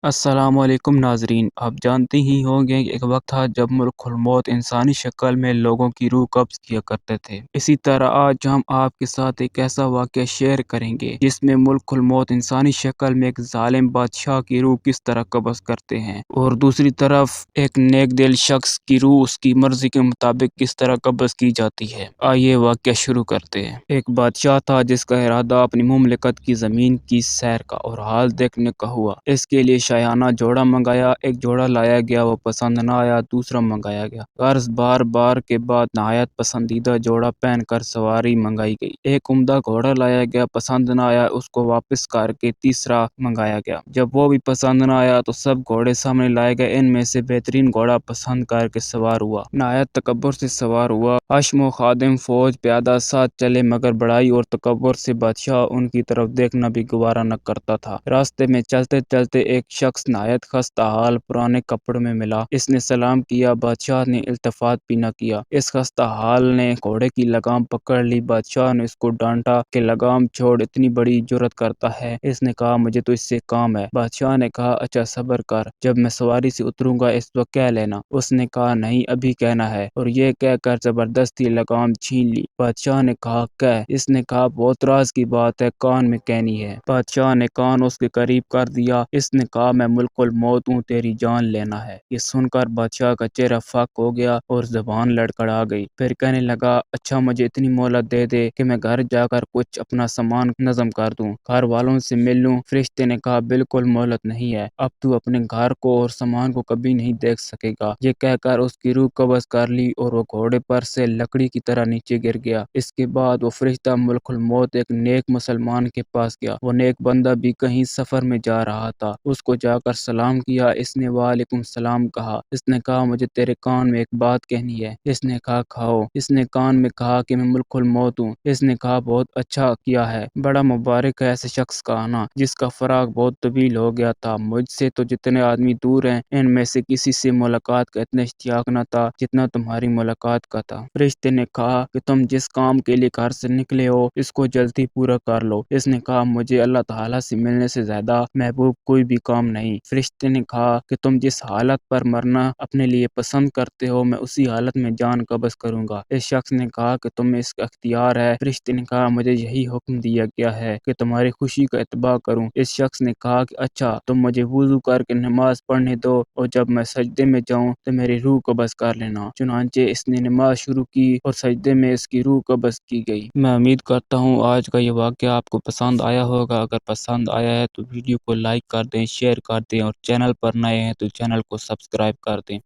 السلام علیکم ناظرین، آپ جانتے ہی ہوں گے کہ ایک وقت تھا جب ملک الموت انسانی شکل میں لوگوں کی روح قبض کیا کرتے تھے۔ اسی طرح آج ہم آپ کے ساتھ ایک ایسا واقعہ شیئر کریں گے جس میں ملک الموت انسانی شکل میں ایک ظالم بادشاہ کی روح کس طرح قبض کرتے ہیں اور دوسری طرف ایک نیک دل شخص کی روح اس کی مرضی کے مطابق کس طرح قبض کی جاتی ہے۔ آئیے واقعہ شروع کرتے ہیں۔ ایک بادشاہ تھا جس کا ارادہ اپنی مملکت کی زمین کی سیر کا اور حال دیکھنے کا ہوا۔ اس کے لیے شاہانہ جوڑا منگایا، ایک جوڑا لایا گیا، وہ پسند نہ آیا، دوسرا منگایا گیا۔ غرض بار کے بعد نہایت پسندیدہ جوڑا پہن کر سواری منگائی گئی۔ ایک عمدہ گھوڑا لایا گیا، پسند نہ آیا، اس کو واپس کر کے تیسرا منگایا گیا۔ جب وہ بھی پسند نہ آیا تو سب گھوڑے سامنے لائے گئے، ان میں سے بہترین گھوڑا پسند کر کے سوار ہوا۔ نہایت تکبر سے سوار ہوا، حشم و خادم فوج پیادہ ساتھ چلے، مگر بڑائی اور تکبر سے بادشاہ ان کی طرف دیکھنا بھی گوارا نہ کرتا تھا۔ راستے میں چلتے چلتے ایک شخص نہایت خستہ حال پرانے کپڑوں میں ملا۔ اس نے سلام کیا، بادشاہ نے التفات بھی نہ کیا۔ اس خستہ حال نے گھوڑے کی لگام پکڑ لی۔ بادشاہ نے اس کو ڈانٹا کہ لگام چھوڑ، اتنی بڑی جرأت کرتا ہے۔ اس نے کہا مجھے تو اس سے کام ہے۔ بادشاہ نے کہا اچھا صبر کر، جب میں سواری سے اتروں گا اس وقت کہہ لینا۔ اس نے کہا نہیں ابھی کہنا ہے، اور یہ کہہ کر زبردستی لگام چھین لی۔ بادشاہ نے کہا کہہ۔ اس نے کہا بہت راز کی بات ہے، کان میں کہنی ہے۔ بادشاہ نے کان اس کے قریب کر دیا۔ اس نے کہا میں ملک الموت ہوں، تیری جان لینا ہے۔ یہ سن کر بادشاہ کا چہرہ فاق ہو گیا اور زبان لڑکھڑا گئی۔ پھر کہنے لگا اچھا مجھے اتنی مہلت دے دے کہ میں گھر جا کر کچھ اپنا سامان نظم کر دوں، گھر والوں سے مل لوں۔ فرشتے نے کہا بالکل مہلت نہیں ہے، اب تو اپنے گھر کو اور سامان کو کبھی نہیں دیکھ سکے گا۔ یہ کہہ کر اس کی روح قبض کر لی اور وہ گھوڑے پر سے لکڑی کی طرح نیچے گر گیا۔ اس کے بعد وہ فرشتہ ملک الموت ایک نیک مسلمان کے پاس گیا۔ وہ نیک بندہ بھی کہیں سفر میں جا رہا تھا، اس کو جا کر سلام کیا۔ اس نے وعلیکم السلام کہا۔ اس نے کہا مجھے تیرے کان میں ایک بات کہنی ہے۔ اس نے کہا کہو۔ اس نے کان میں کہا کہ میں ملک الموت ہوں۔ اس نے کہا بہت اچھا کیا ہے، بڑا مبارک ہے ایسے شخص کا آنا جس کا فراق بہت طویل ہو گیا تھا۔ مجھ سے تو جتنے آدمی دور ہیں ان میں سے کسی سے ملاقات کا اتنا اشتیاق نہ تھا جتنا تمہاری ملاقات کا تھا۔ فرشتے نے کہا کہ تم جس کام کے لیے گھر سے نکلے ہو اس کو جلدی پورا کر لو۔ اس نے کہا مجھے اللہ تعالیٰ سے ملنے سے زیادہ محبوب کوئی بھی کام نہیں۔ فرشتے نے کہا کہ تم جس حالت پر مرنا اپنے لیے پسند کرتے ہو میں اسی حالت میں جان قبض کروں گا۔ اس شخص نے کہا کہ تمہیں اس کا اختیار ہے۔ فرشتے نے کہا مجھے یہی حکم دیا گیا ہے کہ تمہاری خوشی کا اتباع کروں۔ اس شخص نے کہا کہ اچھا تم مجھے وضو کر کے نماز پڑھنے دو اور جب میں سجدے میں جاؤں تو میری روح قبض کر لینا۔ چنانچہ اس نے نماز شروع کی اور سجدے میں اس کی روح قبض کی گئی۔ میں امید کرتا ہوں آج کا یہ واقعہ آپ کو پسند آیا ہوگا۔ اگر پسند آیا ہے تو ویڈیو کو لائک کر دیں، شیئر کر دیں اور چینل پر نئے ہیں تو چینل کو سبسکرائب کر دیں۔